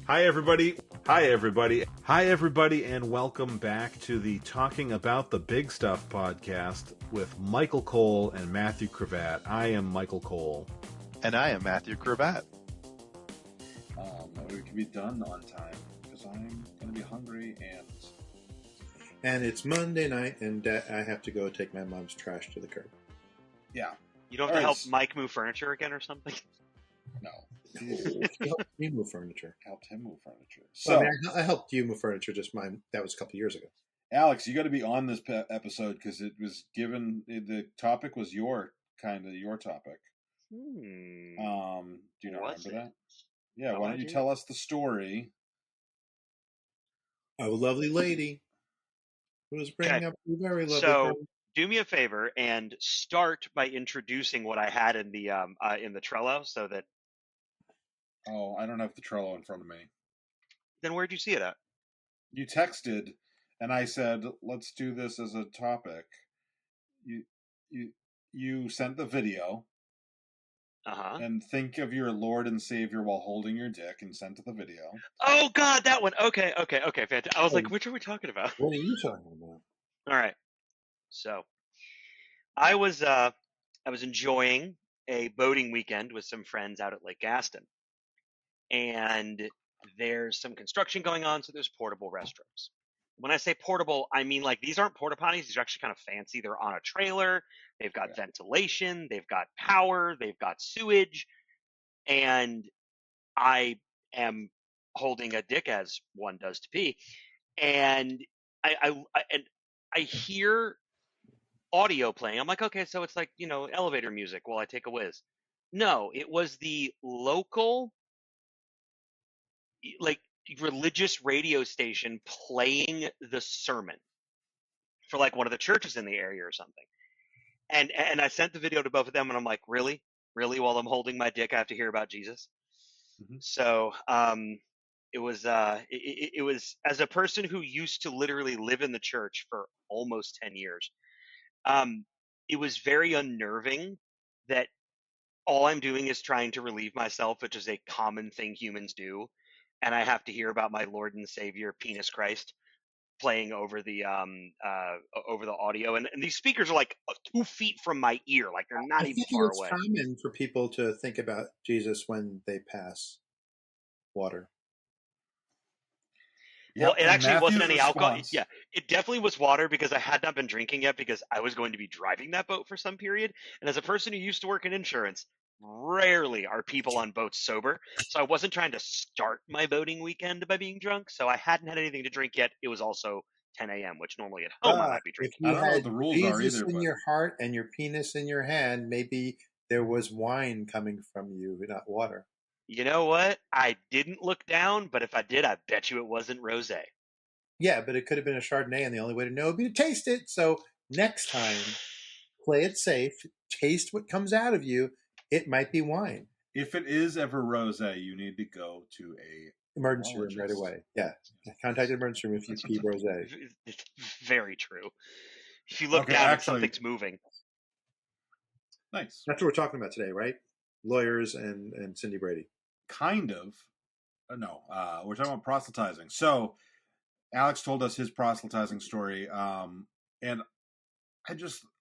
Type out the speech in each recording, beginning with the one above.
Hi, everybody. Hi, everybody. Hi, everybody, and welcome back to the Talking About the Big Stuff podcast with Michael Cole and Matthew Cravat. I am Michael Cole. And I am Matthew Cravat. We can be done on time because I'm going to be hungry and it's Monday night and I have to go take my mom's trash to the curb. Yeah. You don't have to help Mike move furniture again or something? No. He helped me move furniture. Helped him move furniture. So well, I helped you move furniture, just mine. That was a couple years ago. Alex, you got to be on this episode because it was given, the topic was your topic. Do you not remember that? Yeah, why don't you tell us the story of a lovely lady who was bringing up a very lovely girl. Do me a favor and start by introducing what I had in the Trello, so that. Oh, I don't have the Trello in front of me. Then where'd you see it at? You texted, and I said, "Let's do this as a topic." You sent the video. And think of your Lord and Savior while holding your dick and sent the video. Oh God, that one. Okay. Fantastic. I was like, which are we talking about? What are you talking about? All right. So, I was enjoying a boating weekend with some friends out at Lake Gaston, and there's some construction going on, so there's portable restrooms. When I say portable, I mean like these aren't porta potties. These are actually kind of fancy. They're on a trailer. They've got ventilation. They've got power. They've got sewage. And I am holding a dick as one does to pee. And I hear audio playing. I'm like, okay, so it's like, elevator music while I take a whiz. No, it was the local, like, religious radio station playing the sermon for like one of the churches in the area or something. And I sent the video to both of them, and I'm like, really while I'm holding my dick I have to hear about Jesus? So it was as a person who used to literally live in the church for almost 10 years, it was very unnerving that all I'm doing is trying to relieve myself, which is a common thing humans do. And I have to hear about my Lord and Savior, Penis Christ, playing over the audio, and these speakers are like 2 feet from my ear, like they're not even far away. It's common for people to think about Jesus when they pass water. Well, it actually wasn't any alcohol. Yeah, it definitely was water because I had not been drinking yet because I was going to be driving that boat for some period. And as a person who used to work in insurance, rarely are people on boats sober. So I wasn't trying to start my boating weekend by being drunk. So I hadn't had anything to drink yet. It was also 10 a.m., which normally at home I might be drinking. I don't know what the rules are either. Jesus in your heart and your penis in your hand, maybe there was wine coming from you, not water. You know what? I didn't look down, but if I did, I bet you it wasn't rosé. Yeah, but it could have been a Chardonnay, and the only way to know would be to taste it. So next time, play it safe. Taste what comes out of you. It might be wine. If it is ever rosé, you need to go to a emergency room right away. Yeah, contact the emergency room if you pee rosé. It's very true. If you look down, actually, something's moving. Nice. That's what we're talking about today, right? Lawyers and Cindy Brady. Kind of. No, we're talking about proselytizing. So Alex told us his proselytizing story, and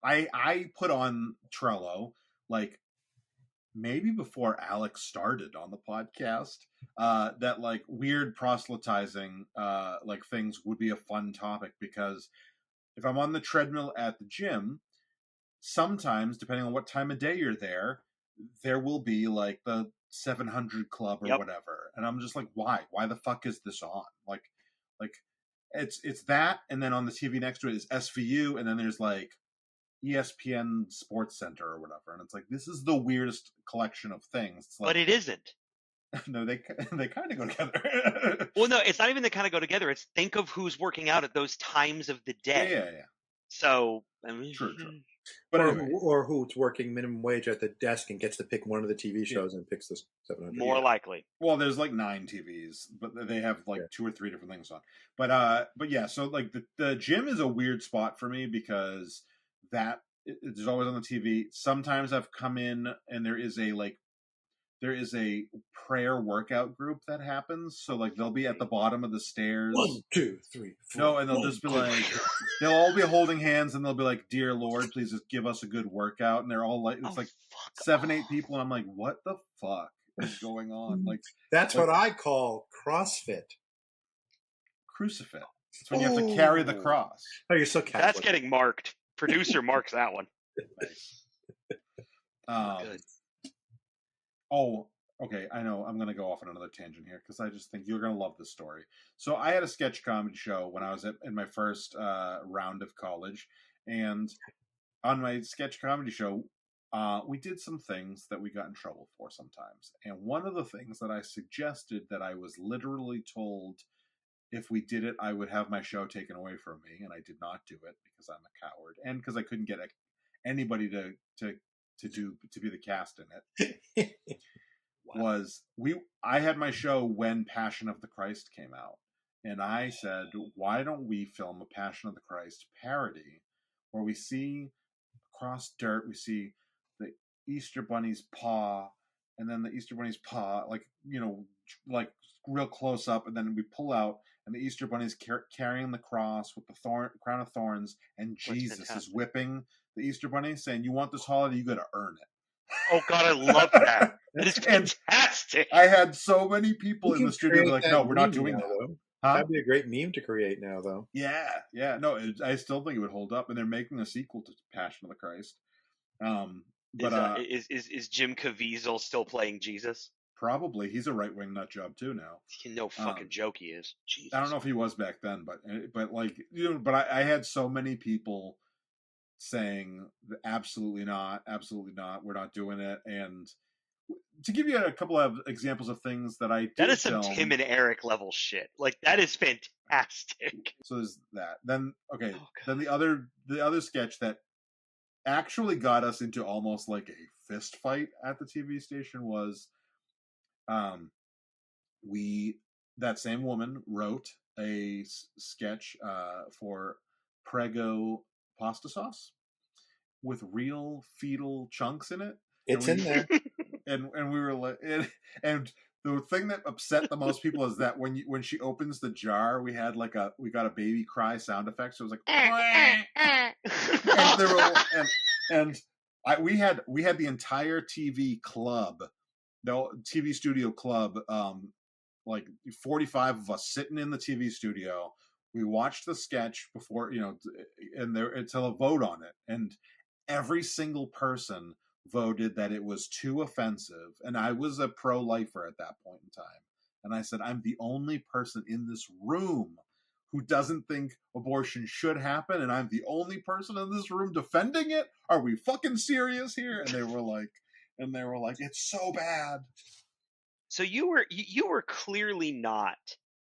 I put on Trello like maybe before Alex started on the podcast that like weird proselytizing like things would be a fun topic, because if I'm on the treadmill at the gym, sometimes depending on what time of day you're there will be like the 700 Club or whatever, and I'm just like, why the fuck is this on? Like it's that, and then on the TV next to it is SVU, and then there's like ESPN Sports Center or whatever, and it's like, this is the weirdest collection of things. It's like, but it isn't. No, they kind of go together. Well, no, it's not even they kind of go together. It's think of who's working out at those times of the day. Yeah. So, I mean, true. But or who's working minimum wage at the desk and gets to pick one of the TV shows and picks the 700. More likely. Well, there's like 9 TVs, but they have like 2 or 3 different things on. But yeah, so like the gym is a weird spot for me because it's always on the TV. Sometimes I've come in and there is a like there is a prayer workout group that happens. So like they'll be at the bottom of the stairs. 1, 2, 3, 4. No, and they'll just be like, they'll all be holding hands, and they'll be like, "Dear Lord, please just give us a good workout." And they're all like, it's like 7, 8 people, and I'm like, what the fuck is going on? Like That's what I call CrossFit. Crucifix. It's when you have to carry the cross. Oh, you're so Catholic. That's getting marked. Producer marks that one. Good. Oh, okay. I know I'm going to go off on another tangent here because I just think you're going to love this story. So I had a sketch comedy show when I was in my first round of college, and on my sketch comedy show, we did some things that we got in trouble for sometimes. And one of the things that I suggested that I was literally told if we did it, I would have my show taken away from me, and I did not do it because I'm a coward and because I couldn't get anybody to be the cast in it. Wow. I had my show when Passion of the Christ came out, and I said, why don't we film a Passion of the Christ parody where we see across dirt, we see the Easter Bunny's paw, and then the Easter Bunny's paw, like real close up, and then we pull out, and the Easter Bunny's carrying the cross with the crown of thorns, and Jesus is whipping the Easter Bunny, saying, "You want this holiday? You got to earn it." Oh God, I love that. That is fantastic. I had so many people in the studio be like, "No, we're not doing that." Though. Huh? That'd be a great meme to create now, though. Yeah. No, I still think it would hold up, and they're making a sequel to Passion of the Christ. But is Jim Caviezel still playing Jesus? Probably. He's a right-wing nut job too now. No fucking joke he is. Jesus. I don't know if he was back then, but like, but I had so many people saying absolutely not, we're not doing it. And to give you a couple of examples of things that I did, that is some Tim and Eric level shit. Like, that is fantastic. So there's that. Then then the other sketch that actually got us into almost like a fist fight at the TV station was that same woman wrote a sketch for Prego pasta sauce with real fetal chunks in it. It's in there. And we were like, and the thing that upset the most people is that when she opens the jar, we got a baby cry sound effect. So it was like, we had the entire TV club, the TV studio club, like 45 of us sitting in the TV studio. We watched the sketch before, until a vote on it, and every single person voted that it was too offensive. And I was a pro-lifer at that point in time, and I said, I'm the only person in this room who doesn't think abortion should happen, and I'm the only person in this room defending it. Are we fucking serious here? And they were like, it's so bad. So you were clearly not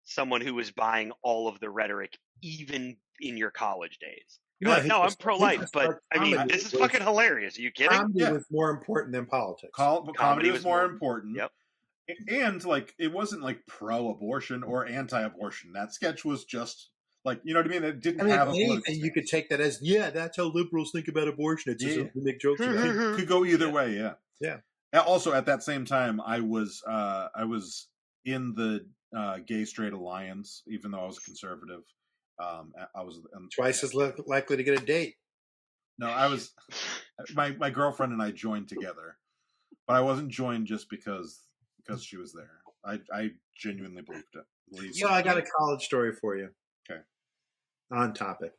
someone who was buying all of the rhetoric, even in your college days. You're like, no, I'm pro-life, but I mean, this is fucking hilarious. Are you kidding? Comedy was more important than politics. Comedy was more important. Yep. And like, it wasn't like pro-abortion or anti-abortion. That sketch was just like, you know what I mean? It didn't have a political stance. You could take that as, that's how liberals think about abortion. It's just to make jokes about it. Could go either way. Yeah. Also, at that same time, I was in the Gay Straight Alliance, even though I was a conservative. I was twice as likely to get a date. No, I was. My girlfriend and I joined together, but I wasn't joined just because she was there. I genuinely believed it. So I got a college story for you. Okay. On topic.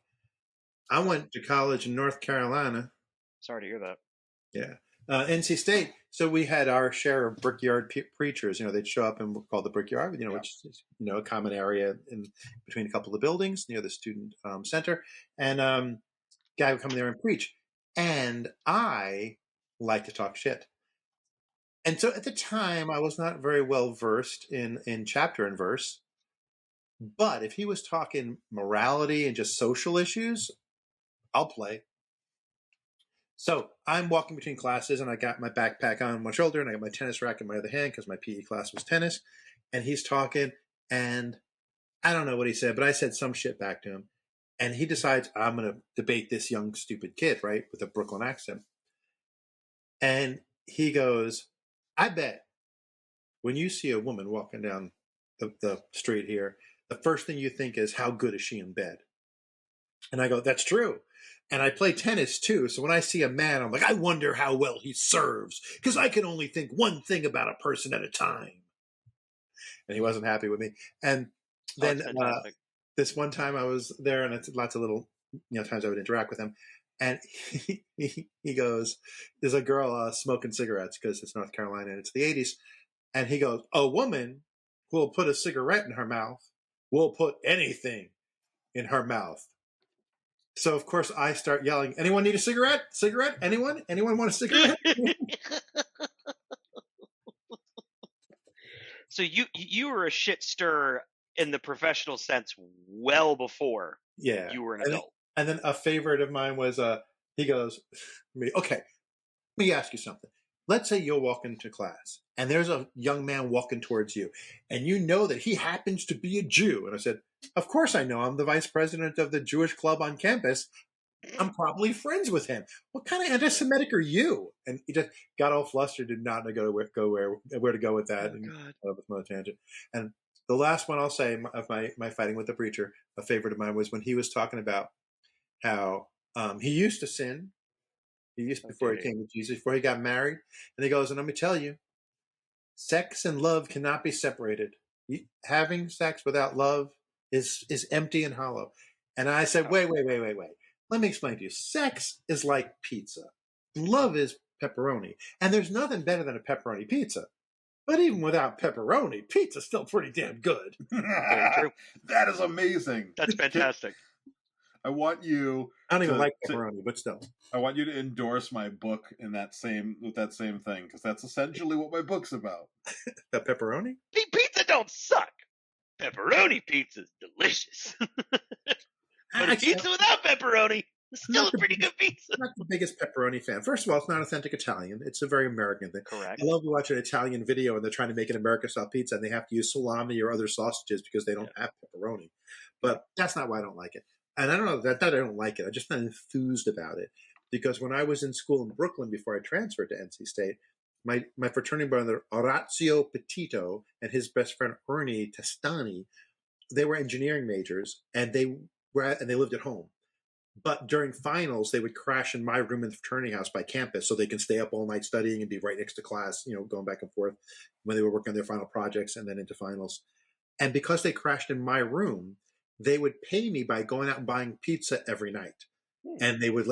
I went to college in North Carolina. Sorry to hear that. Yeah. NC State. So we had our share of brickyard preachers. They'd show up and call the brickyard, which is, a common area in between a couple of buildings near the student center. And guy would come there and preach. And I like to talk shit. And so at the time, I was not very well versed in chapter and verse. But if he was talking morality and just social issues, I'll play. So I'm walking between classes, and I got my backpack on one shoulder, and I got my tennis racket in my other hand because my PE class was tennis. And he's talking, and I don't know what he said, but I said some shit back to him. And he decides I'm going to debate this young, stupid kid, right, with a Brooklyn accent. And he goes, I bet when you see a woman walking down the street here, the first thing you think is, how good is she in bed? And I go, that's true. And I play tennis too. So when I see a man, I'm like, I wonder how well he serves, because I can only think one thing about a person at a time. And he wasn't happy with me. And then this one time I was there, and it's lots of little, times I would interact with him. And he goes, there's a girl smoking cigarettes because it's North Carolina and it's the 80s. And he goes, a woman who will put a cigarette in her mouth will put anything in her mouth. So, of course, I start yelling, anyone need a cigarette? Cigarette? Anyone? Anyone want a cigarette? So you were a shit stirrer in the professional sense well before you were an adult. And then a favorite of mine was, he goes, okay, let me ask you something. Let's say you'll walk into class, and there's a young man walking towards you, and you know that he happens to be a Jew. And I said, of course I know. I'm the vice president of the Jewish club on campus. I'm probably friends with him. What kind of anti-Semitic are you? And he just got all flustered, did not know where to go with that. With a tangent. And the last one I'll say of my fighting with the preacher, a favorite of mine, was when he was talking about how he used to sin. Before he came to Jesus, before he got married. And he goes, and let me tell you, sex and love cannot be separated. Having sex without love is empty and hollow. And I said, wait. Let me explain to you. Sex is like pizza. Love is pepperoni. And there's nothing better than a pepperoni pizza. But even without pepperoni, pizza's still pretty damn good. Very true. That is amazing. That's fantastic. I want you. I don't even like pepperoni, but still. I want you to endorse my book with that same thing, because that's essentially what my book's about. The pepperoni? Pizza don't suck. Pepperoni pizza's delicious. But a pizza without pepperoni is still a pretty good pizza. I'm not the biggest pepperoni fan. First of all, it's not authentic Italian. It's a very American thing. Correct. I love to watch an Italian video and they're trying to make an American-style pizza and they have to use salami or other sausages because they don't have pepperoni. But that's not why I don't like it. And I don't know that I don't like it. I'm just not enthused about it. Because when I was in school in Brooklyn before I transferred to NC State, my fraternity brother, Orazio Petito, and his best friend, Ernie Testani, they were engineering majors, and they lived at home. But during finals, they would crash in my room in the fraternity house by campus so they can stay up all night studying and be right next to class, going back and forth when they were working on their final projects and then into finals. And because they crashed in my room, they would pay me by going out and buying pizza every night. And they would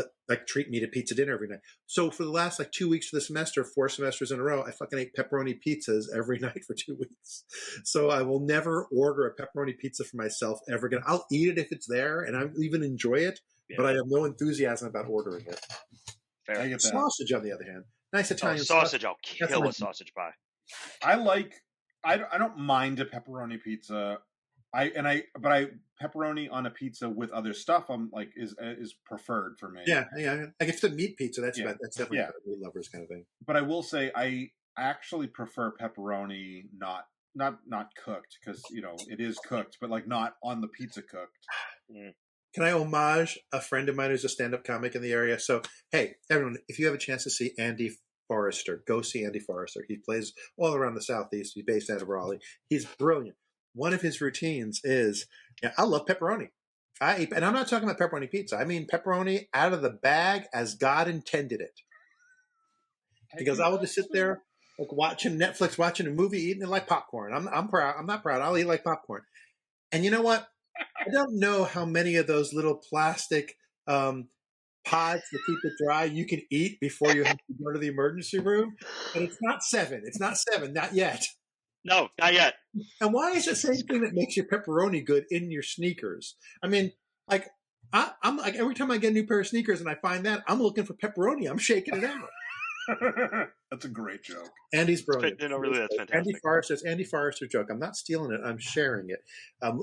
treat me to pizza dinner every night. So for the last 2 weeks of the semester, 4 semesters in a row, I fucking ate pepperoni pizzas every night for 2 weeks. So I will never order a pepperoni pizza for myself ever again. I'll eat it if it's there and I even enjoy it, but I have no enthuthom about ordering it. Fair. I get that. Sausage, on the other hand, nice Italian sausage. I'll kill a sausage pie. I don't mind a pepperoni pizza. Pepperoni on a pizza with other stuff, is preferred for me. Yeah. Like if it's a meat pizza, that's definitely a meat lovers kind of thing. But I will say I actually prefer pepperoni not cooked, because it is cooked, but not on the pizza cooked. Can I homage a friend of mine who's a stand-up comic in the area? So hey, everyone, if you have a chance to see Andy Forrester, go see Andy Forrester. He plays all around the Southeast. He's based out of Raleigh. He's brilliant. One of his routines is, I love pepperoni. And I'm not talking about pepperoni pizza. I mean pepperoni out of the bag as God intended it. Because I will just sit there watching Netflix, watching a movie, eating it like popcorn. I'm proud. I'm not proud. I'll eat like popcorn. And you know what? I don't know how many of those little plastic pods to keep it dry you can eat before you have to go to the emergency room. But it's not 7. It's not 7. Not yet. No, not yet. And why is the same thing that makes your pepperoni good in your sneakers? I mean, I'm every time I get a new pair of sneakers and I find that, I'm looking for pepperoni. I'm shaking it out. That's a great joke. Andy's brilliant. No, really, that's fantastic. Andy Forrester joke. I'm not stealing it. I'm sharing it.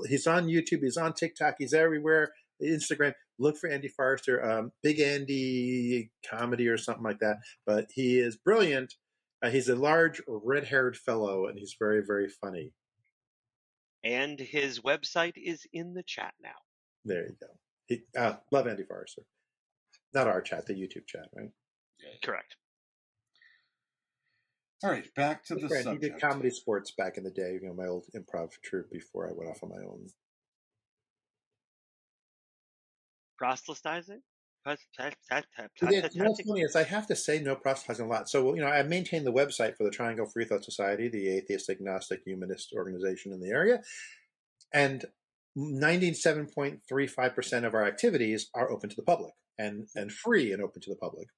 He's on YouTube. He's on TikTok. He's everywhere. Instagram. Look for Andy Forrester. Big Andy comedy or something like that. But he is brilliant. He's a large, red-haired fellow, and he's very, very funny. And his website is in the chat now. There you go. Love Andy Forrester. Not our chat, the YouTube chat, right? Correct. All right, back to That's the right. He subject. did comedy sports back in the day. My old improv troupe before I went off on my own. Proselytizing? We did. What's funny is I have to say no proselytizing a lot. So, I maintain the website for the Triangle Free Thought Society, the atheist, agnostic, humanist organization in the area. And 97.35% of our activities are open to the public and free and open to the public.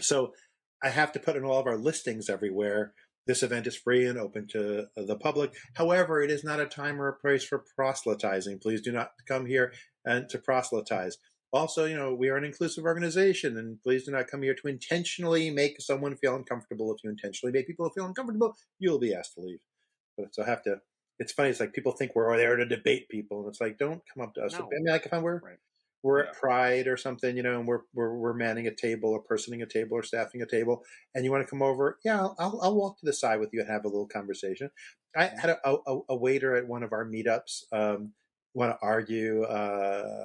So I have to put in all of our listings everywhere. This event is free and open to the public. However, it is not a time or a place for proselytizing. Please do not come here and to proselytize. Also, we are an inclusive organization, and please do not come here to intentionally make someone feel uncomfortable. If you intentionally make people feel uncomfortable, you'll be asked to leave. So I have to. It's funny. It's like people think we're there to debate people, and it's like, don't come up to us. No. I mean, like if we're at Pride or something, and we're manning a table or personing a table or staffing a table, and you want to come over, I'll walk to the side with you and have a little conversation. I had a waiter at one of our meetups want to argue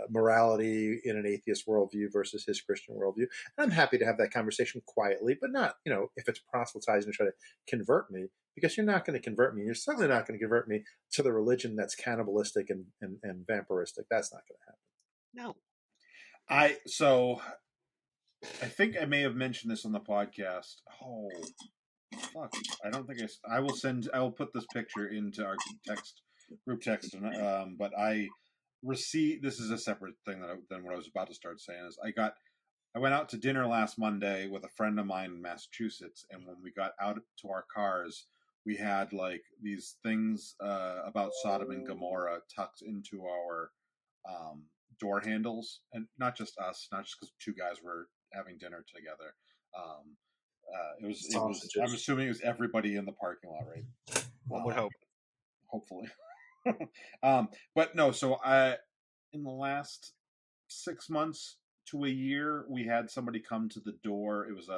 morality in an atheist worldview versus his Christian worldview. And I'm happy to have that conversation quietly, but not, if it's proselytizing and try to convert me, because you're not going to convert me. You're certainly not going to convert me to the religion that's cannibalistic and vampiristic. That's not going to happen. No. I think I may have mentioned this on the podcast. Oh, fuck! I don't think I will put this picture into our group text, but I received. This is a separate thing than what I was about to start saying. Is I went out to dinner last Monday with a friend of mine in Massachusetts, and when we got out to our cars, we had like these things about Sodom and Gomorrah tucked into our door handles, and not just us, not just because two guys were having dinner together. It was. I'm assuming it was everybody in the parking lot, right? One would hope. Hopefully. But no. So in the last 6 months to a year, we had somebody come to the door. It was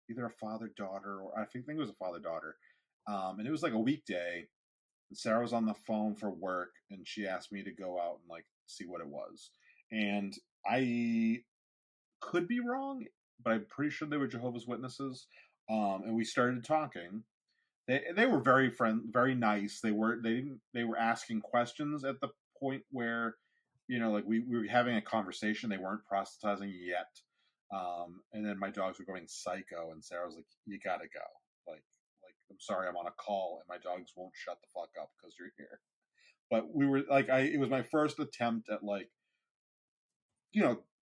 either a father-daughter, or I think it was a father-daughter, and it was like a weekday. And Sarah was on the phone for work, and she asked me to go out and like see what it was. And I could be wrong, but I'm pretty sure they were Jehovah's Witnesses. And we started talking. They were very nice. They were asking questions at the point where, like we were having a conversation. They weren't proselytizing yet. And then my dogs were going psycho, and Sarah was like, "You gotta go." Like I'm sorry, I'm on a call, and my dogs won't shut the fuck up because you're here. But we were like, it was my first attempt at like,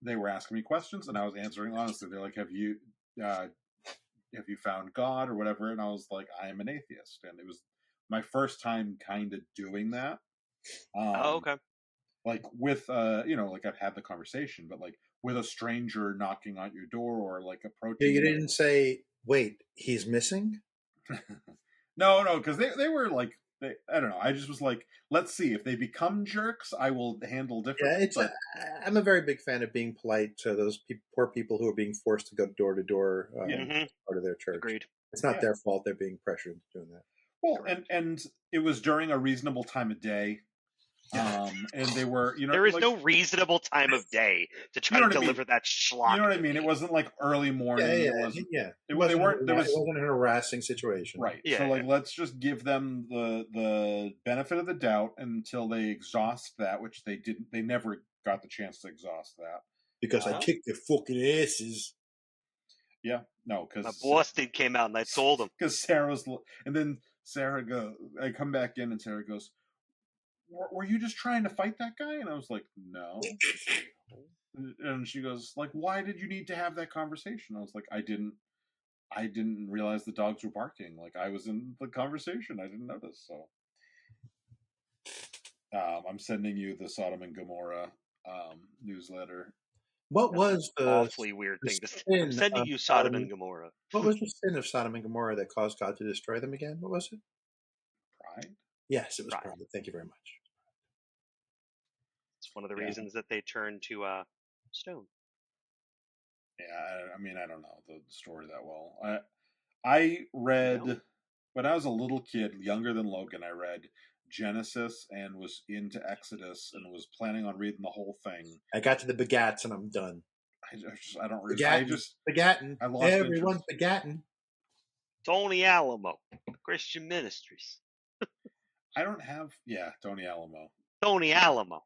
they were asking me questions, and I was answering honestly. They're like, "Have you found God or whatever?" And I was like, "I am an atheist," and it was my first time kind of doing that. Okay. Like with like I've had the conversation, but like with a stranger knocking on your door or like approaching. You didn't say, "Wait, he's missing." No, because they were like, I don't know. I just was like, let's see if they become jerks. I will handle differently. Yeah, I'm a very big fan of being polite to those poor people who are being forced to go door to door as part of their church. Agreed. It's not their fault; they're being pressured into doing that. Well, and it was during a reasonable time of day. And they were, there is no reasonable time of day to try to deliver that schlock. You know what I mean? It wasn't like early morning. It wasn't a harassing situation, right? Yeah, so like, let's just give them the benefit of the doubt until they exhaust that, which they didn't. They never got the chance to exhaust that because I kicked their fucking asses. Yeah, no, because my Boston came out and I told them because Sarah was, and then Sarah goes, I come back in and Sarah goes, "Were you just trying to fight that guy?" And I was like, "No." And she goes, like, "Why did you need to have that conversation?" I was like, I didn't realize the dogs were barking. Like, I was in the conversation. I didn't notice. So I'm sending you the Sodom and Gomorrah newsletter. What was the awfully weird thing to say? I'm sending you Sodom and Gomorrah. What was the sin of Sodom and Gomorrah that caused God to destroy them again? What was it? Pride? Yes, it was pride. Thank you very much. It's one of the reasons that they turned to stone. Yeah, I mean, I don't know the story that well. I read when I was a little kid, younger than Logan. I read Genesis and was into Exodus and was planning on reading the whole thing. I got to the begats and I'm done. I don't really. Begatting. I lost everyone's begatting. Tony Alamo, Christian Ministries. I don't have. Yeah, Tony Alamo. Tony Alamo.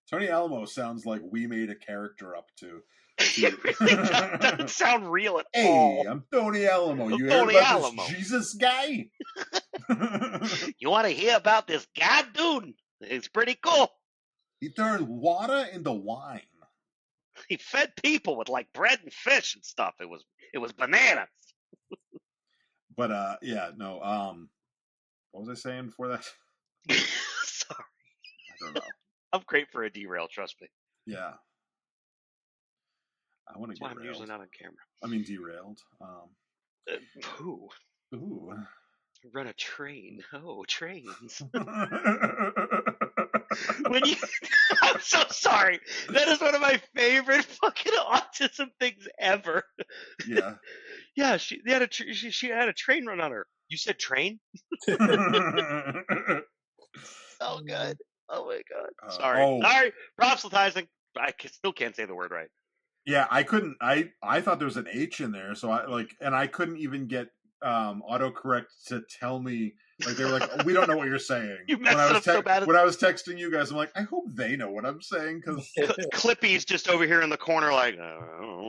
Tony Alamo sounds like we made a character up to. It really doesn't sound real at Hey, all. I'm Tony Alamo. I'm You Tony heard about Alamo. this Jesus guy? You want to hear about this guy, dude? It's pretty cool. He turned water into wine. He fed people with like bread and fish and stuff. It was bananas. But yeah, no. What was I saying before that? Sorry. I don't know. I'm great for a derail, trust me. Yeah. I want to That's why get I'm railed. usually not on camera. I mean, derailed. Ooh. Ooh. Run a train. Oh, trains. When you, I'm so sorry. That is one of my favorite fucking autism things ever. Yeah. Yeah, she had a train run on her. You said train? So good. Oh my god. Sorry. Proselytizing. I still can't say the word right. Yeah, I couldn't. I thought there was an H in there, so I couldn't even get autocorrect to tell me. Like they were like, oh, we don't know what you're saying. You messed it up so bad. When I was texting you guys, I'm like, I hope they know what I'm saying because Clippy's just over here in the corner, like,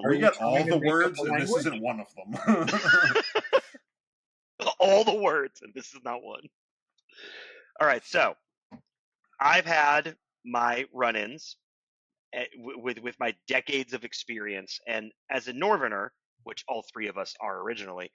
we got all the words, and this isn't one of them. All the words, and this is not one. All right, so I've had my run-ins with my decades of experience, and as a Northerner, which all three of us are originally,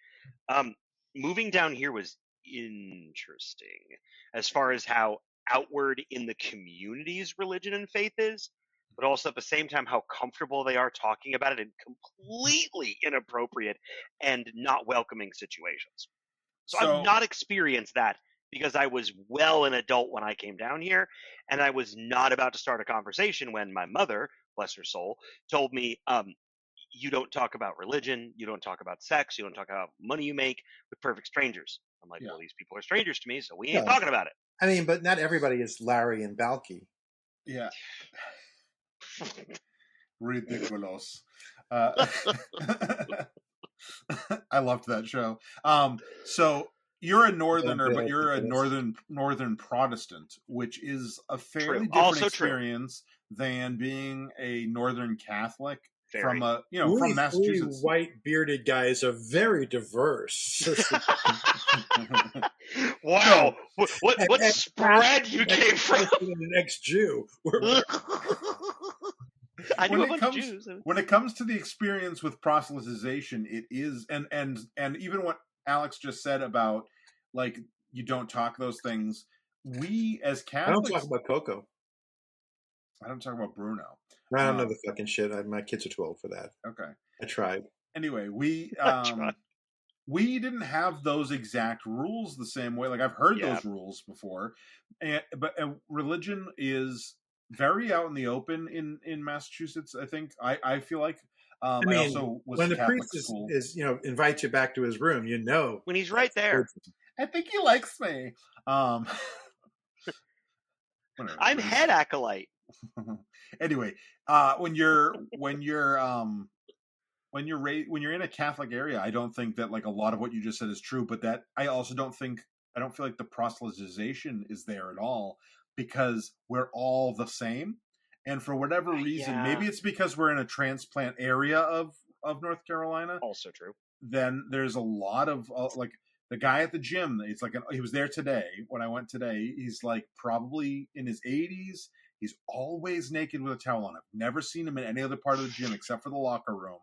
moving down here was interesting as far as how outward in the community's religion and faith is, but also at the same time how comfortable they are talking about it in completely inappropriate and not welcoming situations. So I've not experienced that because I was well an adult when I came down here, and I was not about to start a conversation when my mother, bless her soul, told me, you don't talk about religion, you don't talk about sex, you don't talk about money you make with perfect strangers. I'm like, well, these people are strangers to me, so we ain't talking about it. I mean, but not everybody is Larry and Balky. Yeah. Ridiculous. I loved that show. So you're a Northerner, but you're a northern Protestant, which is a fairly different experience than being a Northern Catholic. From from Massachusetts. White bearded guys are very diverse. Wow, what spread you came from? An ex-Jew. I knew a bunch of Jews. When it comes to the experience with proselytization, it is, and even what Alex just said about like you don't talk those things. We as Catholics, I don't talk about Coco. I don't talk about Bruno. I don't know the fucking shit. My kids are too old for that. Okay, I tried. Anyway, we didn't have those exact rules the same way. Like I've heard those rules before, but religion is very out in the open in Massachusetts. I think I feel like. I also was when the Catholic priest school. is invites you back to his room, when he's right there. I think he likes me. I'm head acolyte. Anyway, when you're in a Catholic area, I don't think that like a lot of what you just said is true, but that I also don't feel like the proselytization is there at all because we're all the same. And for whatever reason, maybe it's because we're in a transplant area of North Carolina. Also true. Then there's a lot of like the guy at the gym. It's like he was there today when I went today. He's like probably in his 80s. He's always naked with a towel on. I've never seen him in any other part of the gym except for the locker room.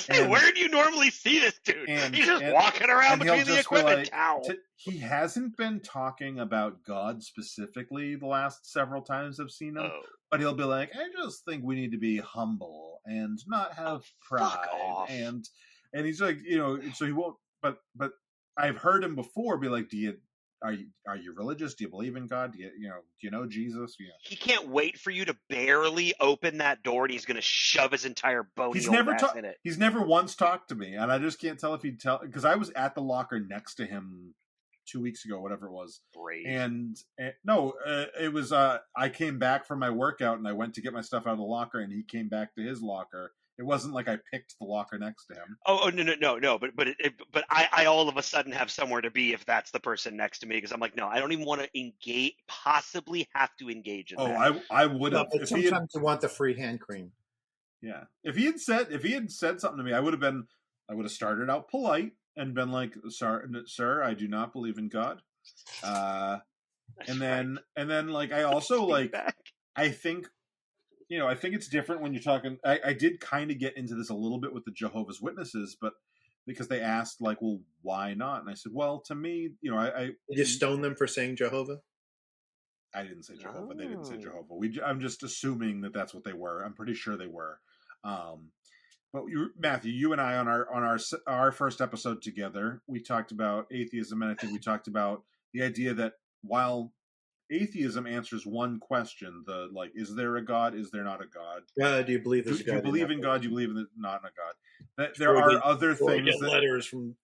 Where do you normally see this dude? He's just walking around between the equipment towel. He hasn't been talking about God specifically the last several times I've seen him. But he'll be like, I just think we need to be humble and not have pride. And he's like, so he won't. But I've heard him before be like, are you religious? Do you believe in God? Do you know Jesus? He can't wait for you to barely open that door, and he's going to shove his entire bony old ass in it. He's never once talked to me, and I just can't tell if he'd tell because I was at the locker next to him 2 weeks ago, whatever it was. Brave. And no, it was. I came back from my workout, and I went to get my stuff out of the locker, and he came back to his locker, It wasn't like I picked the locker next to him. Oh no. But I all of a sudden have somewhere to be if that's the person next to me, because I'm like, no, I don't even want to possibly have to engage in that. I would have. But sometimes you want the free hand cream. Yeah. If he had said something to me, I would have started out polite and been like, sir, I do not believe in God. And then like I also like I think it's different when you're talking. I did kind of get into this a little bit with the Jehovah's Witnesses, but because they asked like, well, why not? And I said, well, to me, Did you stone them for saying Jehovah? I didn't say Jehovah. Oh. They didn't say Jehovah. I'm just assuming that that's what they were. I'm pretty sure they were. But Matthew, you and I on our first episode together, we talked about atheism, and I think we talked about the idea that while atheism answers one question, is there a God? Is there not a God? Do you believe there's a God? Do you believe in God? Do you believe in not in a God? That there are other things that letters from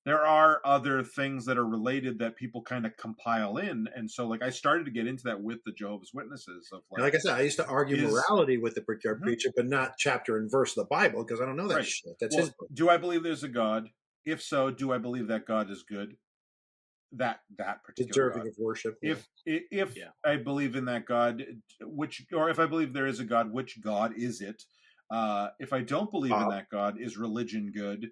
there are other things that are related that people kind of compile in, and so like I started to get into that with the Jehovah's Witnesses of like I said, I used to argue morality with the Brickyard Preacher, but not chapter and verse of the Bible because I don't know that shit. That's his book. Do I believe there's a God? If so, do I believe that God is good? That particular deserving God. Of worship. If I believe in that God, if I believe there is a God, which God is it? If I don't believe in that God, is religion good?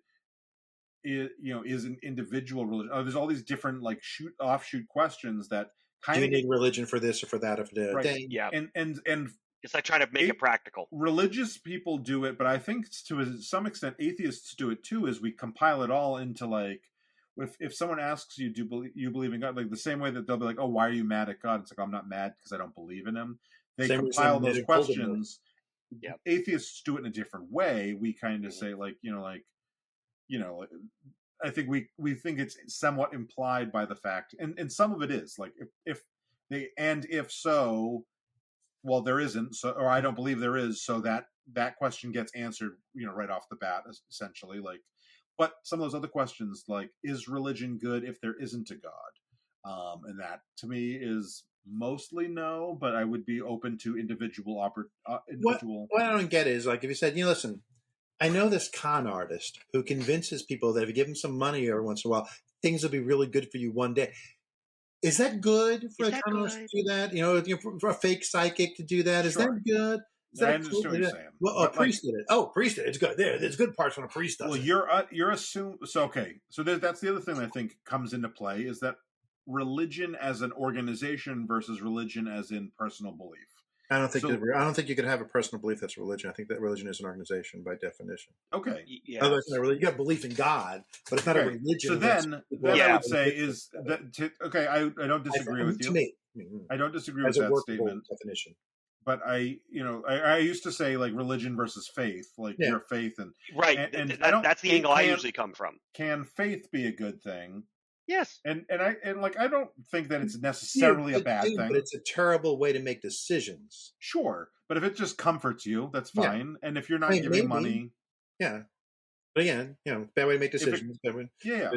Is an individual religion? There's all these different like offshoot questions that kind of. Do you need religion for this or for that? Yeah, and it's like trying to make it practical. Religious people do it, but I think to some extent atheists do it too. Is we compile it all into like, if someone asks you, do you believe in God? Like the same way that they'll be like, oh, why are you mad at God? It's like, I'm not mad because I don't believe in him. They compile those questions. Yeah, atheists do it in a different way. We kind of say like, I think we think it's somewhat implied by the fact, and some of it is like if so, well, there isn't, so, or I don't believe there is, so that question gets answered, right off the bat, essentially. Like, but some of those other questions, like, is religion good if there isn't a God? And that to me is mostly no, but I would be open to individual. What I don't get is like if you said, listen, I know this con artist who convinces people that if you give him some money every once in a while, things will be really good for you one day. Is that good for a con artist to do that? For a fake psychic to do that? Is that good? I understand what you're saying. Well, a priest did it. Oh, priest did it. It's good. There's good parts when a priest does it. Well, you're assuming. So, okay. So that's the other thing I think comes into play is that religion as an organization versus religion as in personal belief. I don't think you can have a personal belief that's a religion. I think that religion is an organization by definition. Okay. Yeah. Otherwise, you got belief in God, but it's not a religion. So then I would say is that I don't disagree with you. To me, I don't disagree with that statement. Definition. But I used to say like religion versus faith, like your faith and right. And that's the angle I usually come from. Can faith be a good thing? Yes. And I don't think that it's necessarily a bad thing. But it's a terrible way to make decisions. Sure. But if it just comforts you, that's fine. Yeah. And if you're not giving money. Yeah. But again, bad way to make decisions. Yeah.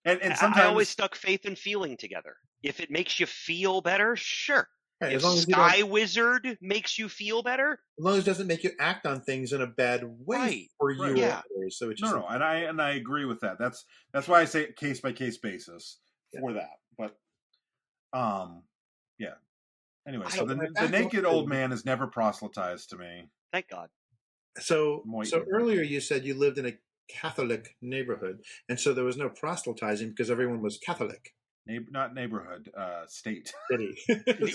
And sometimes I always stuck faith and feeling together. If it makes you feel better, sure. Right, if Sky Wizard makes you feel better, as long as it doesn't make you act on things in a bad way for you. Yeah. So it's no, and I agree with that. That's why I say case by case basis for that. But yeah. Anyway, so the naked old man is never proselytized to me. Thank God. So earlier you said you lived in a Catholic neighborhood, and so there was no proselytizing because everyone was Catholic. Not neighborhood, state. City.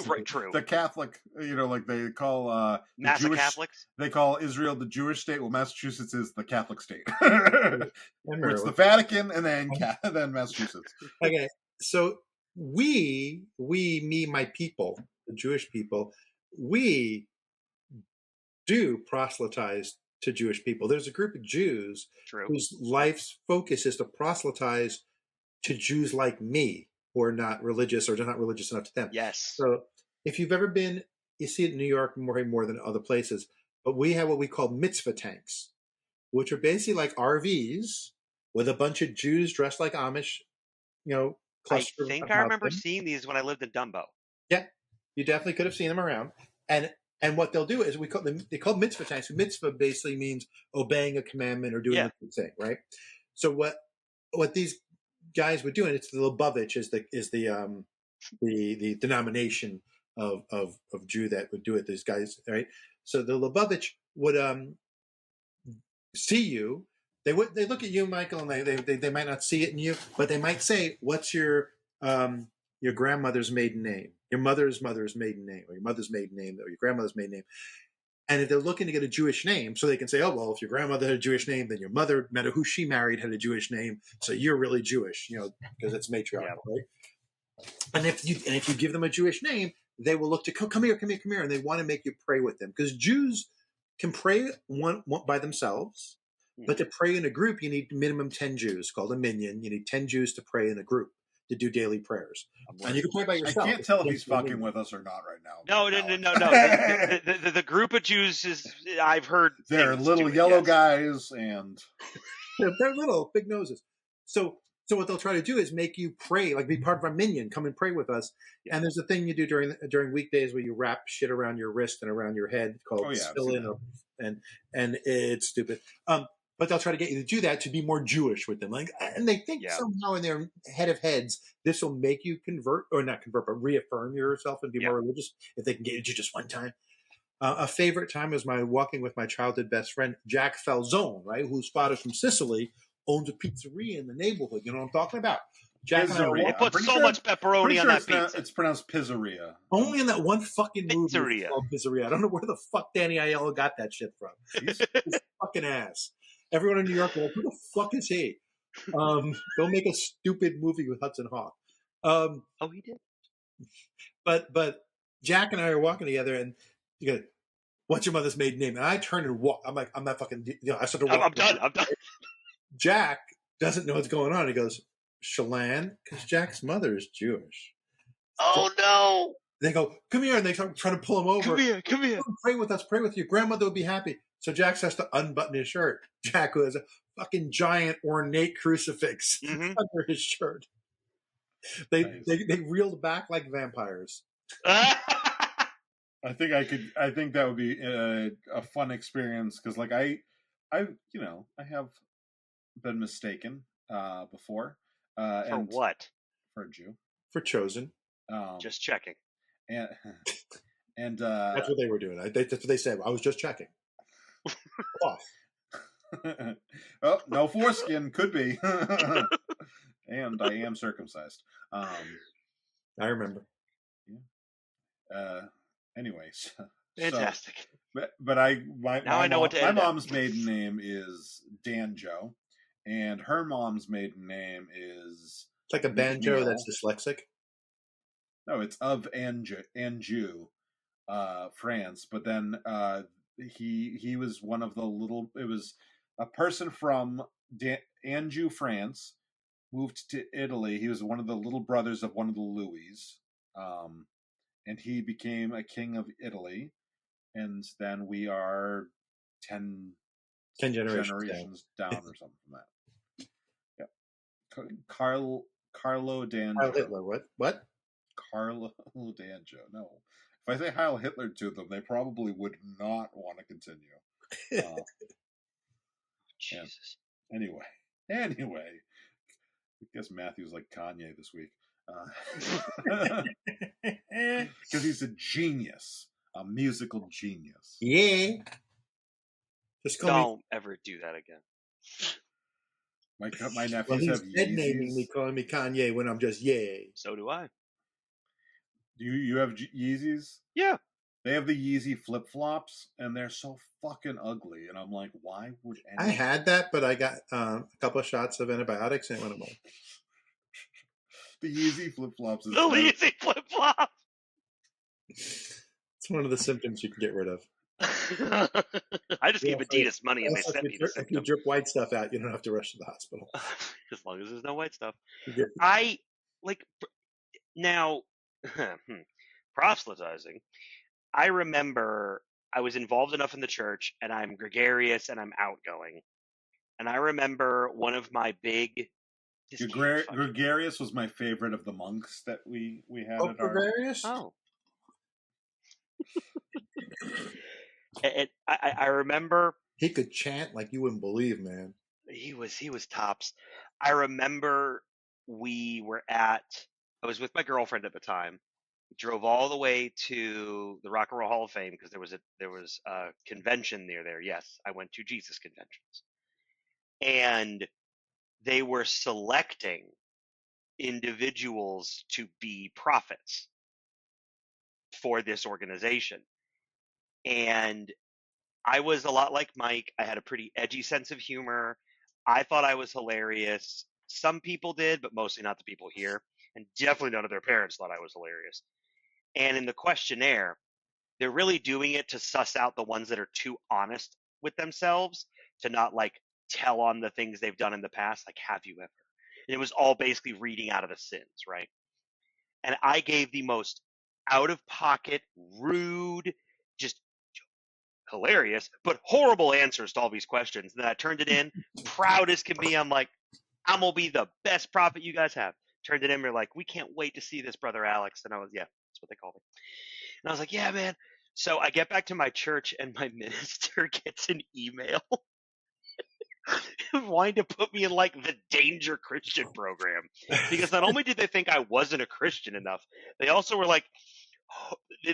Right, true. The Catholic, like they call Catholics. They call Israel the Jewish state. Well, Massachusetts is the Catholic state. It's the Vatican, and then Massachusetts. Okay, so me, my people, the Jewish people, we do proselytize to Jewish people. There's a group of Jews whose life's focus is to proselytize to Jews like me, who are not religious or not religious enough to them. Yes. So if you've ever been, you see it in New York more than other places, but we have what we call mitzvah tanks, which are basically like RVs with a bunch of Jews dressed like Amish, clustered. I think I remember seeing these when I lived in Dumbo. Yeah, you definitely could have seen them around. And And what they'll do is they call mitzvah time. So mitzvah basically means obeying a commandment or doing a good thing, right? So what these guys would do, and it's the Lubavitch is the denomination of Jew that would do it. These guys, right? So the Lubavitch would see you. They look at you, Michael, and they might not see it in you, but they might say, "What's your grandmother's maiden name, your mother's maiden name, or your mother's maiden name, or your grandmother's maiden name?" And if they're looking to get a Jewish name, so they can say, "Oh, well, if your grandmother had a Jewish name, then your mother, no matter who she married, had a Jewish name, so you're really Jewish," because it's matriarchal, right? And if you give them a Jewish name, they will look to come here, and they want to make you pray with them, because Jews can pray one by themselves. But to pray in a group, you need minimum 10 Jews, called a minyan. You need 10 Jews to pray in a group to do daily prayers. And you can pray by yourself. I can't tell if he's fucking with us or not right now. No. The group of Jews is, I've heard. They're little yellow guys, and they're little, big noses. So what they'll try to do is make you pray, like be part of our minyan, come and pray with us. Yeah. And there's a thing you do during weekdays where you wrap shit around your wrist and around your head called spillin', and it's stupid. But they'll try to get you to do that to be more Jewish with them. And they think somehow in their head of heads, this will make you convert, or not convert, but reaffirm yourself and be more religious if they can get you just one time. A favorite time was walking with my childhood best friend, Jack Falzone, right, whose father from Sicily owns a pizzeria in the neighborhood. You know what I'm talking about? They put so much pepperoni on that pizza. It's pronounced pizzeria. Only in that one fucking movie it's called Pizzeria. I don't know where the fuck Danny Aiello got that shit from. He's fucking ass. Everyone in New York, like, who the fuck is he? Go make a stupid movie with Hudson Hawk. He did. But Jack and I are walking together, and you go, "What's your mother's maiden name?" And I turn and walk. I'm like, I'm not fucking. I started walking. I'm done. Jack doesn't know what's going on. He goes, "Shalan," because Jack's mother is Jewish. Oh no! They go, "Come here," and they try to pull him over. Come here. Pray with us. Pray with you. Grandmother will be happy. So Jack has to unbutton his shirt. Jack, who has a fucking giant ornate crucifix under his shirt. They reeled back like vampires. I think that would be a fun experience, because like I have been mistaken before. For what? For a Jew. For chosen. Just checking. And that's what they were doing. That's what they said. I was just checking. Off. Well, no foreskin, could be. And I am circumcised. I remember. Yeah. Anyways. Fantastic. But I know what to my mom's maiden name is Danjo, and her mom's maiden name is. It's like a banjo that's dyslexic. No, it's of Anjou, France. But then he was one of the little. It was a person from Anjou, France, moved to Italy. He was one of the little brothers of one of the Louis, and he became a king of Italy. And then we are 10 generations down or something from that. Yeah, Carlo Danjo. Heil Hitler. What? Carlo Danjo. No. If I say Heil Hitler to them, they probably would not want to continue. Jesus. Anyway. I guess Matthew's like Kanye this week. Because he's a genius. A musical genius. Yeah. Just don't ever do that again. My nephews have Yeezys. Naming me, calling me Kanye when I'm just yay. So do I. Do you have Yeezys? Yeah. They have the Yeezy flip-flops, and they're so fucking ugly. And I'm like, why would anyone... I had that, but I got a couple of shots of antibiotics, and it went away. The Yeezy flip-flops. The Yeezy flip-flops! It's one of the symptoms you can get rid of. I just gave Adidas money, and they sent me the symptom. If you drip white stuff out, you don't have to rush to the hospital. As long as there's no white stuff. I, like, now, proselytizing, I remember I was involved enough in the church, and I'm gregarious, and I'm outgoing. And I remember one of my big... Gregarious was my favorite of the monks that we had at gregarious? Oh. And I remember He could chant like you wouldn't believe, man. he was tops. I remember I was with my girlfriend at the time. We drove all the way to the Rock and Roll Hall of Fame because there was a convention near there. Yes, I went to Jesus conventions, and they were selecting individuals to be prophets for this organization. And I was a lot like Mike. I had a pretty edgy sense of humor. I thought I was hilarious. Some people did, but mostly not the people here. And definitely none of their parents thought I was hilarious. And in the questionnaire, they're really doing it to suss out the ones that are too honest with themselves, to not like tell on the things they've done in the past. Like, have you ever? And it was all basically reading out of the sins, right? And I gave the most out of pocket, rude, just hilarious, but horrible answers to all these questions. And then I turned it in, proud as can be. I'm like, I'm gonna be the best prophet you guys have. Turned it in, they're like, we can't wait to see this, brother Alex. And I was, yeah, that's what they call me. And I was like, yeah, man. So I get back to my church, and my minister gets an email wanting to put me in like the Danger Christian program, because not only did they think I wasn't a Christian enough, they also were like,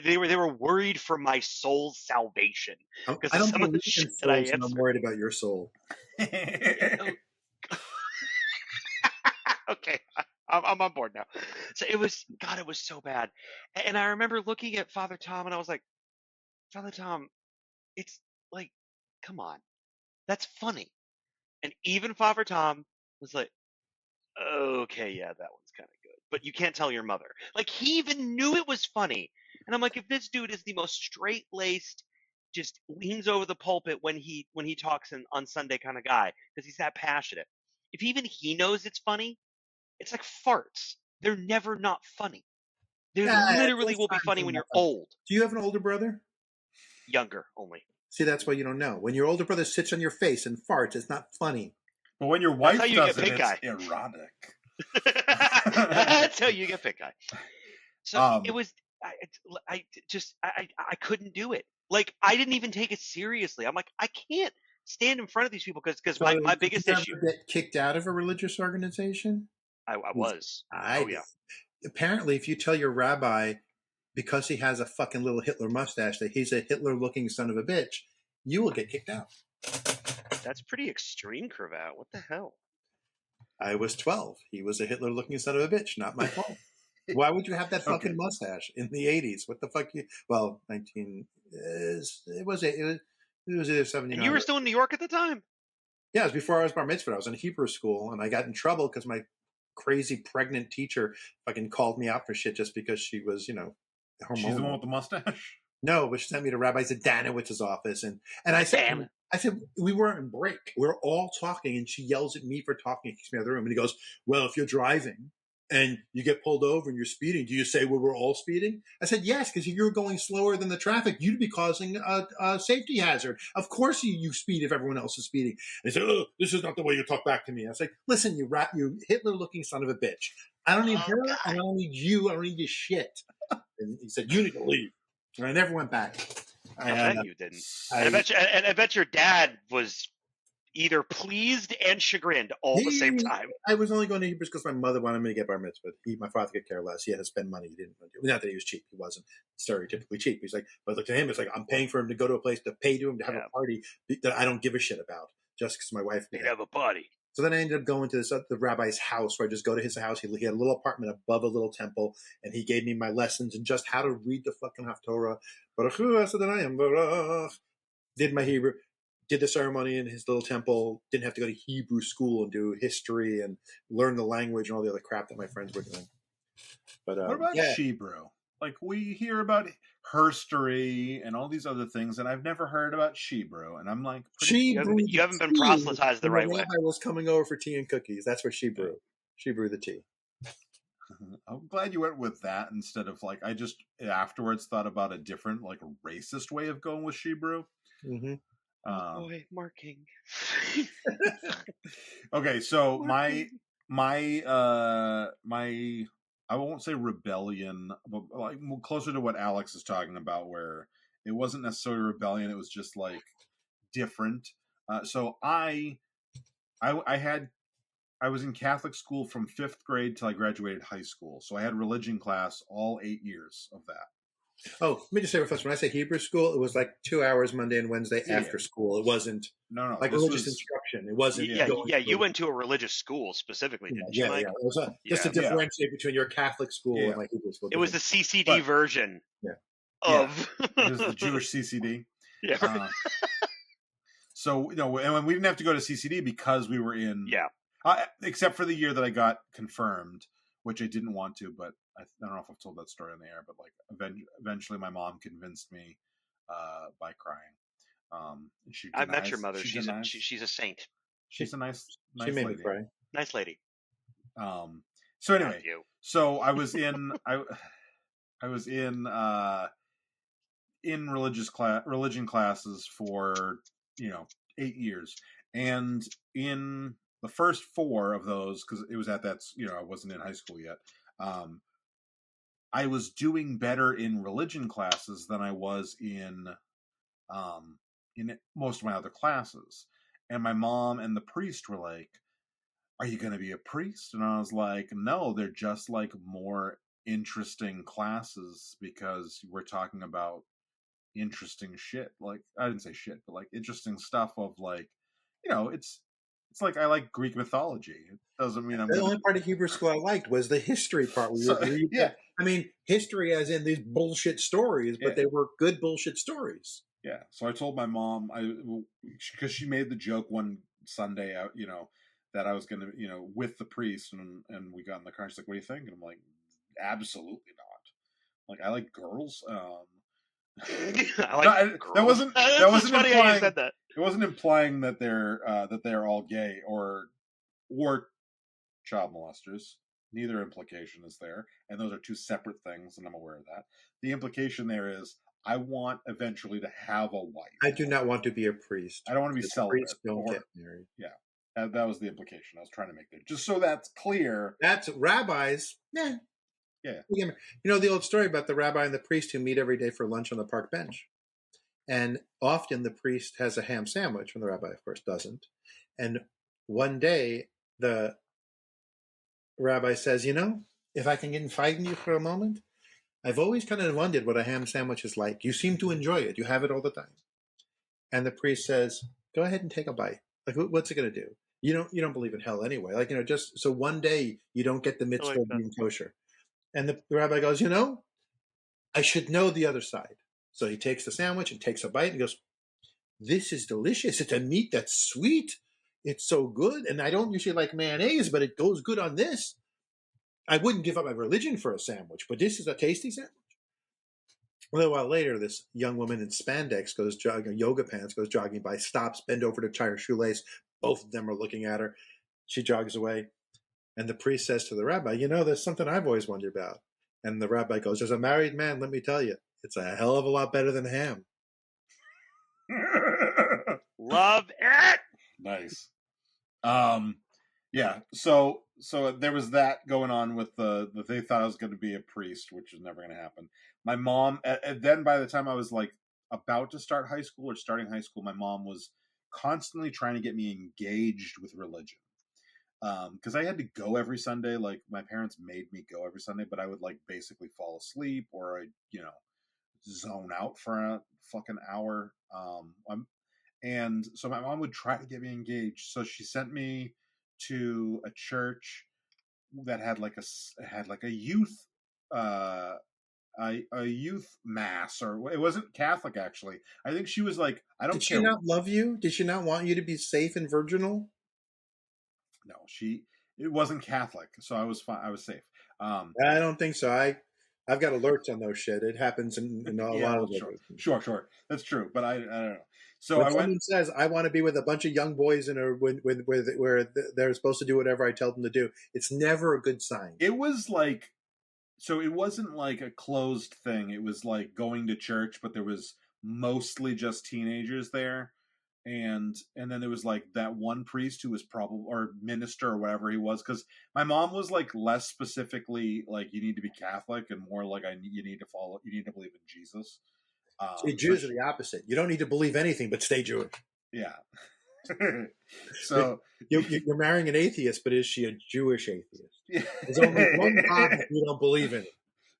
they were worried for my soul's salvation because I of don't some of the believe shit in that I souls, and I'm answered. worried about your soul. Okay, I'm on board now. So it was so bad. And I remember looking at Father Tom, and I was like, Father Tom, it's like, come on, that's funny. And even Father Tom was like, okay, yeah, that one's kind of good, but you can't tell your mother. Like, he even knew it was funny. And I'm like, if this dude is the most straight laced, just leans over the pulpit when he talks on Sunday kind of guy, because he's that passionate. If even he knows it's funny, it's like farts. They're never not funny. They literally Those will be times funny are when not you're funny. old. Do you have an older brother? Younger only. See, that's why you don't know. When your older brother sits on your face and farts, it's not funny. But when your That's wife how you does get it, pink it's eye. erotic. That's how you get pink eye. So it was. I couldn't do it. Like, I didn't even take it seriously. I'm like, I can't stand in front of these people because my Did biggest you issue. ever get kicked out of a religious organization? I was. I Oh did. yeah. Apparently, if you tell your rabbi, because he has a fucking little Hitler mustache, that he's a Hitler-looking son of a bitch, you will get kicked out. That's pretty extreme, Cravat. What the hell? I was 12. He was a Hitler-looking son of a bitch. Not my fault. Why would you have that fucking Okay. mustache in the 80s? What the fuck? Well, 19. It was either 79. And you were still in New York at the time. Yeah, it was before I was bar mitzvah. I was in Hebrew school, and I got in trouble because my crazy pregnant teacher fucking called me out for shit just because she was, hormonal. She's the one with the mustache? No, but she sent me to Rabbi Zdanowicz's office, and I said, we weren't in break. We were all talking, and she yells at me for talking and kicks me out of the room. And he goes, well, if you're driving and you get pulled over and you're speeding, do you say, well, we're all speeding? I said, yes, because if you're going slower than the traffic, you'd be causing a safety hazard. Of course you speed if everyone else is speeding. And he said, oh, this is not the way you talk back to me. I was like, listen, you Hitler-looking son of a bitch. I don't need her, and I don't need you, I don't need your shit. And he said, you need to leave. And I never went back. I bet you didn't. I bet your dad was either pleased and chagrined all at the same time. I was only going to Hebrews because my mother wanted me to get bar mitzvah. My father could care less. He had to spend money. He didn't want to do it. Not that he was cheap. He wasn't stereotypically cheap. He's like, but look to him, it's like I'm paying for him to go to a place to pay to him to have a party that I don't give a shit about just because my wife did have a party. So then I ended up going to the rabbi's house, where I just go to his house. He had a little apartment above a little temple, and he gave me my lessons and just how to read the fucking Haftorah. Did my Hebrew, did the ceremony in his little temple, didn't have to go to Hebrew school and do history and learn the language and all the other crap that my friends were doing. But what about Shebrew? Like, we hear about herstory and all these other things, and I've never heard about Shebrew. And I'm like, you haven't been proselytized the right way. I was coming over for tea and cookies. That's where she brewed. She brewed the tea. I'm glad you went with that instead of I just afterwards thought about a different, racist way of going with Shebrew. Mm-hmm. Boy, marking. Okay, so my I won't say rebellion, but like closer to what Alex is talking about, where it wasn't necessarily rebellion. It was just like different. So I was in Catholic school from 5th grade till I graduated high school. So I had religion class all 8 years of that. Oh, let me just say first, when I say Hebrew school, it was like 2 hours Monday and Wednesday after school. It wasn't No, like religious instruction. It wasn't. You went to a religious school specifically, didn't you, Mike? It was just to differentiate between your Catholic school and like Hebrew school. It was the CCD version of it was the Jewish CCD. Yeah. Right. So, and we didn't have to go to CCD because we were in except for the year that I got confirmed, which I didn't want to, but I don't know if I've told that story on the air, but like eventually my mom convinced me by crying. I met your mother. She's a saint. She's a nice she made lady. Me cry. Nice lady. So anyway, so I was in I was in religion classes for 8 years, and in the first 4 of those, because it was at that I wasn't in high school yet, I was doing better in religion classes than I was in most of my other classes. And my mom and the priest were like, "Are you going to be a priest?" And I was like, "No, they're just like more interesting classes because we're talking about interesting shit." Like, I didn't say shit, but like interesting stuff of like, it's like I like Greek mythology. It doesn't mean the only part of Hebrew school I liked was the history part. I mean, history as in these bullshit stories, but they were good bullshit stories. Yeah. So I told my mom, because she made the joke one Sunday, that I was going to, with the priest, and we got in the car. She's like, "What do you think?" And I'm like, "Absolutely not. Like, I like girls." That wasn't funny how you said that. It wasn't implying that they're all gay or child molesters. Neither implication is there, and those are 2 separate things, and I'm aware of that. The implication there is I want eventually to have a wife. I do not want to be a priest. I don't want to be celibate. Priests don't get married. Yeah, that was the implication I was trying to make there, just so that's clear. That's rabbis. Yeah. The old story about the rabbi and the priest who meet every day for lunch on the park bench. And often the priest has a ham sandwich, and the rabbi, of course, doesn't. And one day the rabbi says, "If I can confide in you for a moment, I've always kind of wondered what a ham sandwich is like. You seem to enjoy it. You have it all the time." And the priest says, "Go ahead and take a bite. Like, what's it going to do? You don't believe in hell anyway. Like, just so one day you don't get the mitzvah of being kosher." And the rabbi goes, "I should know the other side." So he takes the sandwich and takes a bite and goes, "This is delicious. It's a meat that's sweet. It's so good. And I don't usually like mayonnaise, but it goes good on this. I wouldn't give up my religion for a sandwich, but this is a tasty sandwich." A little while later, this young woman in spandex goes jogging, yoga pants, goes jogging by, stops, bend over to tie her shoelace. Both of them are looking at her. She jogs away. And the priest says to the rabbi, "There's something I've always wondered about." And the rabbi goes, "As a married man, let me tell you, it's a hell of a lot better than ham." Love it. Nice. Yeah. So there was that going on with they thought I was going to be a priest, which is never going to happen. My mom, and then by the time I was like about to start high school or starting high school, my mom was constantly trying to get me engaged with religion. Because I had to go every Sunday. Like, my parents made me go every Sunday, but I would like basically fall asleep, or I zone out for a fucking hour. And so my mom would try to get me engaged. So she sent me to a church that had like a youth a youth mass, or it wasn't Catholic actually. I think she was like, I don't care. Did she not love you? Did she not want you to be safe and virginal? No, it wasn't Catholic, so I was fine. I was safe. I don't think so. I've got alerts on those shit. It happens in a lot of it. Sure, that's true. But I don't know. So when someone says, "I want to be with a bunch of young boys where they're supposed to do whatever I tell them to do," it's never a good sign. It was like, so it wasn't like a closed thing. It was like going to church, but there was mostly just teenagers there. and then there was like that one priest who was probably, or minister or whatever he was, because my mom was like less specifically like you need to be Catholic and more like you need to believe in Jesus. See, Jews are the opposite. You don't need to believe anything but stay Jewish. Yeah. So you're marrying an atheist, but is she a Jewish atheist? Yeah. There's only one God that you don't believe in.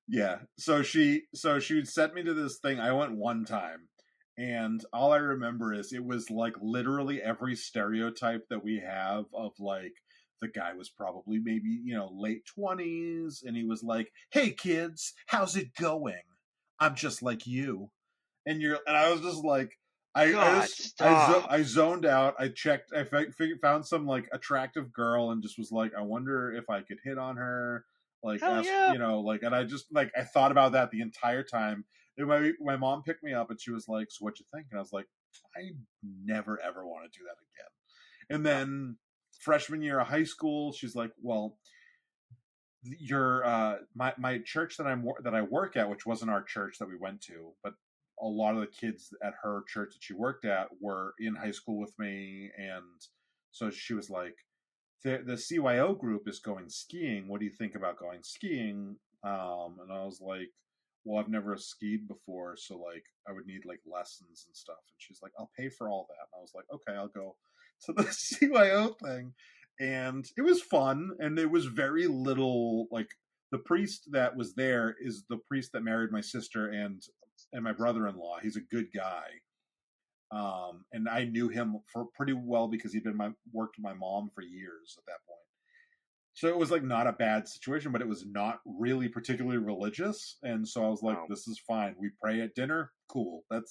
Yeah. So she would send me to this thing. I went one time, and all I remember is it was like literally every stereotype that we have of like the guy was probably maybe, late 20s, and he was like, "Hey kids, how's it going? I'm just like you." And I was just like, I zoned out. I checked. I found some like attractive girl and just was like, I wonder if I could hit on her. Like, and I just like I thought about that the entire time. And my mom picked me up and she was like, "So what you think?" And I was like, "I never ever want to do that again." And then freshman year of high school, she's like, "Well, my church that I work at, which wasn't our church that we went to, but a lot of the kids at her church that she worked at were in high school with me, and so she was like, the CYO group is going skiing. What do you think about going skiing?" And I was like, "Well, I've never skied before, so like I would need like lessons and stuff." And she's like, "I'll pay for all that." And I was like, "Okay, I'll go to the CYO thing." And it was fun, and there was very little like the priest that was there is the priest that married my sister and my brother-in-law. He's a good guy. And I knew him for pretty well because he'd worked with my mom for years at that point. So it was like not a bad situation, but it was not really particularly religious. And so I was like, This is fine. We pray at dinner. Cool. I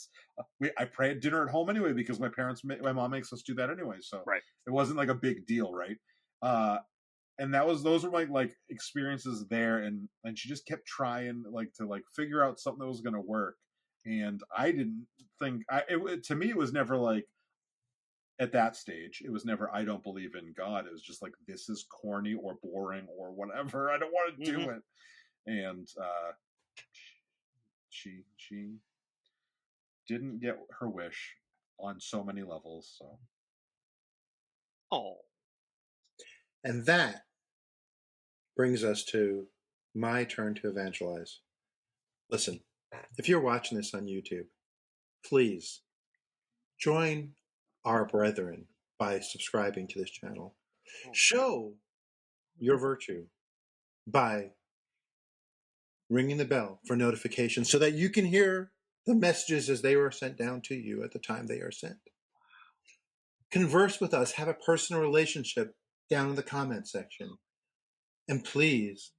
pray at dinner at home anyway, because my mom makes us do that anyway. So It wasn't like a big deal. Right. And those were my like experiences there. And she just kept trying like to like figure out something that was going to work. And I didn't think to me, it was never like at that stage, it was never, I don't believe in God. It was just like, this is corny or boring or whatever. I don't want to do it. And she didn't get her wish on so many levels. So. Oh. And that brings us to my turn to evangelize. Listen, if you're watching this on YouTube, please join our brethren by subscribing to this channel. Show your virtue by ringing the bell for notifications so that you can hear the messages as they were sent down to you at the time they are sent. Converse with us, have a personal relationship down in the comment section. And please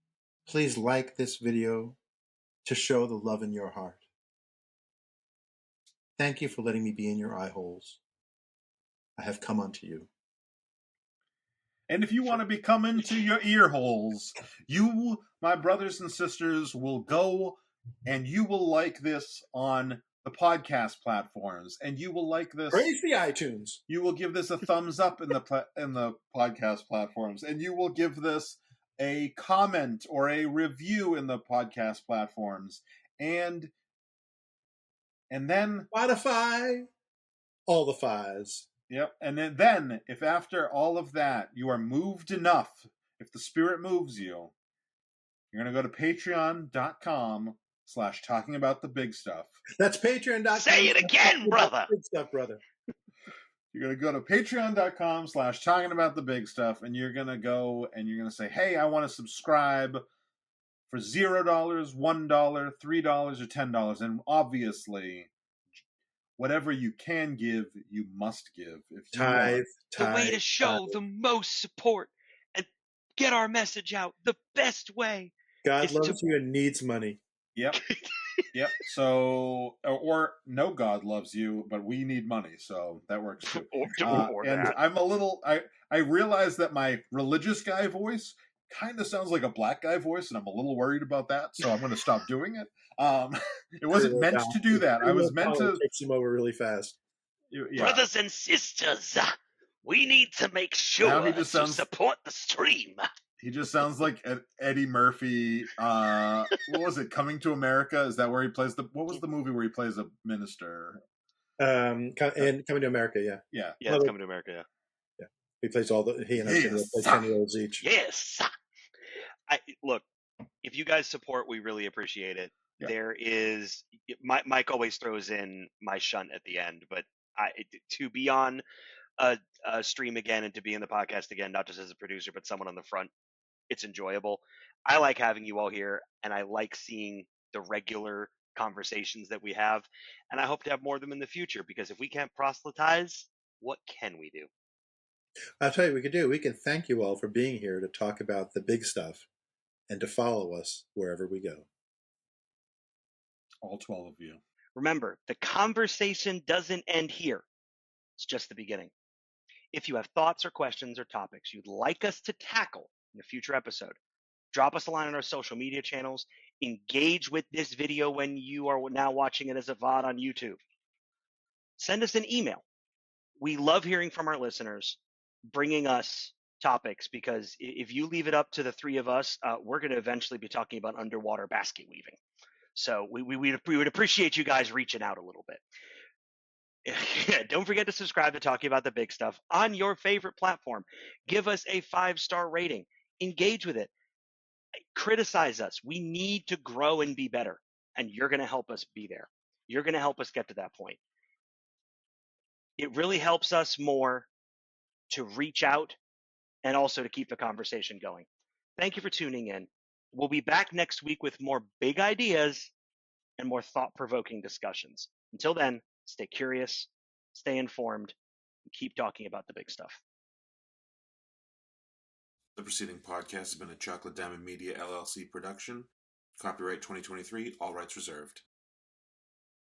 like this video to show the love in your heart. Thank you for letting me be in your eye holes. I have come unto you. And if you want to be coming to your ear holes, you, my brothers and sisters, will go and you will like this on the podcast platforms, and you will like this. Praise the iTunes. You will give this a thumbs up in the podcast platforms, and you will give this a comment or a review in the podcast platforms, and then Spotify, all the fives. Yep. And then if after all of that you are moved enough, if the Spirit moves you, you're going to go to patreon.com/talking about the big stuff. That's patreon.com. Say it again, brother. Big stuff, brother. You're going to go to patreon.com/talking about the big stuff, and you're going to go and you're going to say, "Hey, I want to subscribe for $0, $1, $3, or $10. And obviously, whatever you can give, you must give. If you Tithe. The way to show the most support and get our message out the best way. God loves you and needs money. Yep. Yep. So, or no, God loves you, but we need money, so that works too. And I'm a little. I realize that my religious guy voice kind of sounds like a black guy voice, and I'm a little worried about that, so I'm going to stop doing it. It wasn't meant to do that. I was meant to. Takes him over really fast. Yeah. Brothers and sisters, we need to make sure to support the stream. He just sounds like Eddie Murphy. What was it? Coming to America? Is that where he plays what was the movie where he plays a minister? And Coming to America, yeah. Yeah. Yeah, it's coming to America. Yeah. He plays he and Arsenio Yes. play 10-year-olds each. Yes. Look, if you guys support, we really appreciate it. Yeah. There is Mike always throws in my shunt at the end, but to be on a stream again and to be in the podcast again, not just as a producer, but someone on the front, it's enjoyable. I like having you all here, and I like seeing the regular conversations that we have, and I hope to have more of them in the future, because if we can't proselytize, what can we do? I'll tell you what we could do. We can thank you all for being here to talk about the big stuff and to follow us wherever we go. All 12 of you. Remember, the conversation doesn't end here. It's just the beginning. If you have thoughts or questions or topics you'd like us to tackle in a future episode, drop us a line on our social media channels. Engage with this video when you are now watching it as a VOD on YouTube. Send us an email. We love hearing from our listeners, bringing us topics, because if you leave it up to the three of us, we're going to eventually be talking about underwater basket weaving. So we would appreciate you guys reaching out a little bit. Don't forget to subscribe to Talking About the Big Stuff on your favorite platform. Give us a 5-star rating. Engage with it. Criticize us. We need to grow and be better, and you're going to help us be there. You're going to help us get to that point. It really helps us more to reach out and also to keep the conversation going. Thank you for tuning in. We'll be back next week with more big ideas and more thought-provoking discussions. Until then, stay curious, stay informed, and keep talking about the big stuff. The preceding podcast has been a Chocolate Diamond Media LLC production. Copyright 2023, all rights reserved.